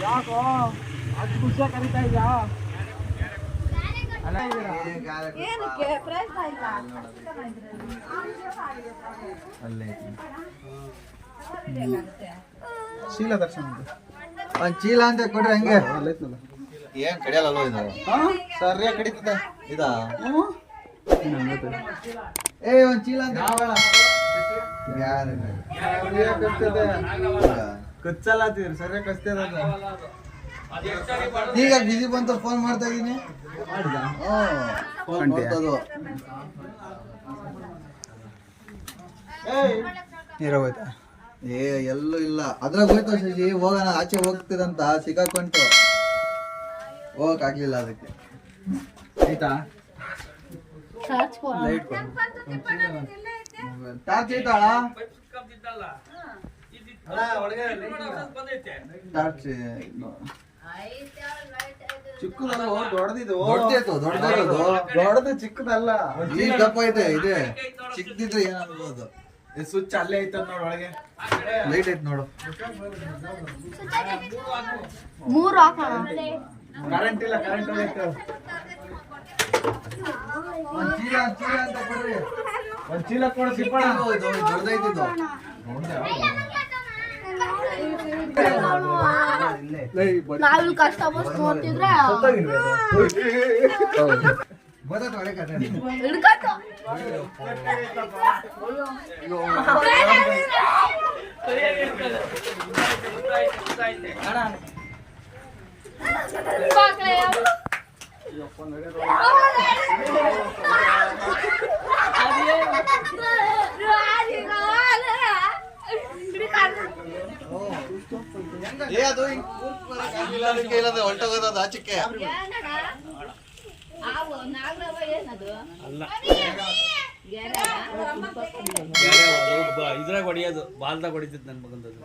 ಯಾಕೋ ಅಷ್ಟು ಖುಷಿಯಾಗಿ ಕರೀತಾ ಇದ್ಯಾ? ಶೀಲ ದರ್ಶನ ಒಂದ್ ಚೀಲ ಅಂತ ಕೊಡ್ರಿ ಹಂಗೆ. ಏನ್ ಕಡಿಯಲ್ಲ ಇದು ಸರಿಯಾಗಿ ಕಡಿತದೆ ಇದಾ? ಒಂದ್ ಚೀಲ ಅಂತ ಕಚ್ಚಲ್ಲತ್ತೀರಿ ಸರಿಯಾಗಿ ಕಚ್ತದ. ಈಗ ಬಿಸಿ ಬಂತ ಫೋನ್ ಮಾಡ್ತಾ ಇದೀನಿ. ನೀರೋಯ್ತಾ? ಎಲ್ಲೂ ಇಲ್ಲ. ಅದ್ರಾಗ ಹೋಯ್ತು ಶಶಿ, ಹೋಗೋಣ ಆಚೆ ಹೋಗ್ತಿರಂತ ಸಿಕ್ಕಾಕೊಂತು ಹೋಗಕ್ ಆಗ್ಲಿಲ್ಲ. ಅದಕ್ಕೆ ಆಯ್ತಾ? ಟಾರ್ಚ್ ಐತಾಳ? ಟಾರ್ಚ್ ಚಿಕ್ಕದಲ್ಲ, ದೊಡ್ಡದಿದು. ದೊಡ್ಡದು ಚಿಕ್ಕದಲ್ಲ, ಈ ದಪ್ಪ ಐತೆ. ಇದೆ ಚಿಕ್ಕದಿದ್ರೆ ಏನಾಗ್ಬೋದು. ಸ್ವಿಚ್ ಅಲ್ಲೇ ಐತ ನೋಡ್, ಒಳಗೆ ಲೈಟ್ ಐತ್ ನೋಡು. ಮೂರು ಹಾಕೋಣ. ಕರೆಂಟ್ ಇಲ್ಲ, ಕರೆಂಟ್ ಹೋಗೈತೆ. ಒಂದ್ ಚೀಲ ಅಂತ ಕೊಡ್ರಿ. ಒಂದ್ ಚೀಲ ಕೊಡು ಸಿಪ್ಪಣ. ದೊಡ್ಡದೈತಿದ್ದು. ನಾವು ಕಸ್ಟಮರ್ಸ್ ನೋಡ್ತಿದ್ರೆ ಗೊತ್ತಾಯ್ತು ಒಳಗೆ ಕತೆ. ಹಿಡ್ಕತ್ತು. ಅದು ಹೊಲ್ಟೋಗೋದು ಆಚಕ್ಕೆ ಇದ್ರಾಗ ಹೊಡಿಯೋದು, ಬಾಲ್ದಾಗ ಹೊಡಿತಿತ್ತು ನನ್ ಮಗಂದದು.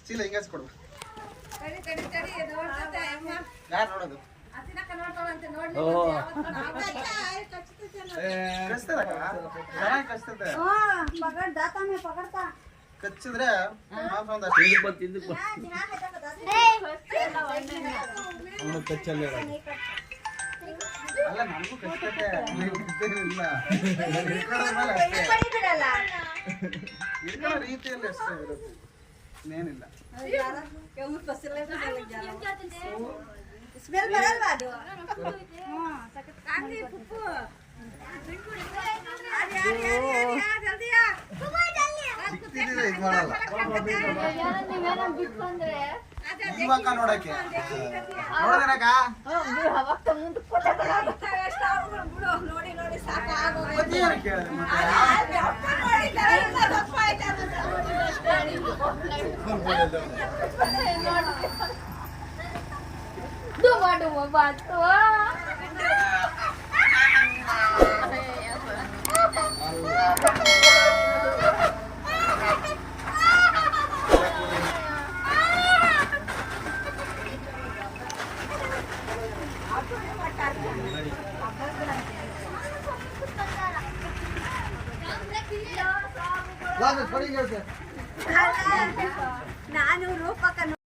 ಚೀಲ ಹಿಂಗ ಕೊಡು. ಯಾರು ನೋಡೋದು? ಕಚ್ಚಿದ್ರೆ ಕಚ್ಚಲ್ಲೇ ಅಲ್ಲ, ನಮಗೂ ಕಚ್ತದೆ. ಇಲ್ಲ ಇಟ್ಕೊಳ್ಳೋ ರೀತಿಯಲ್ಲಿ ಅಷ್ಟೇ ಇರುತ್ತೆ, ಇನ್ನೇನಿಲ್ಲ. ಸ್ಮೆಲ್ ಬರಲ್ವಾ ಅದು? ಇವಾಗ ನೋಡಕ್ಕೆ ನೋಡೋದನಕ ನೋಡಿ ನೋಡಿ ನಾನು ರೂಪಕ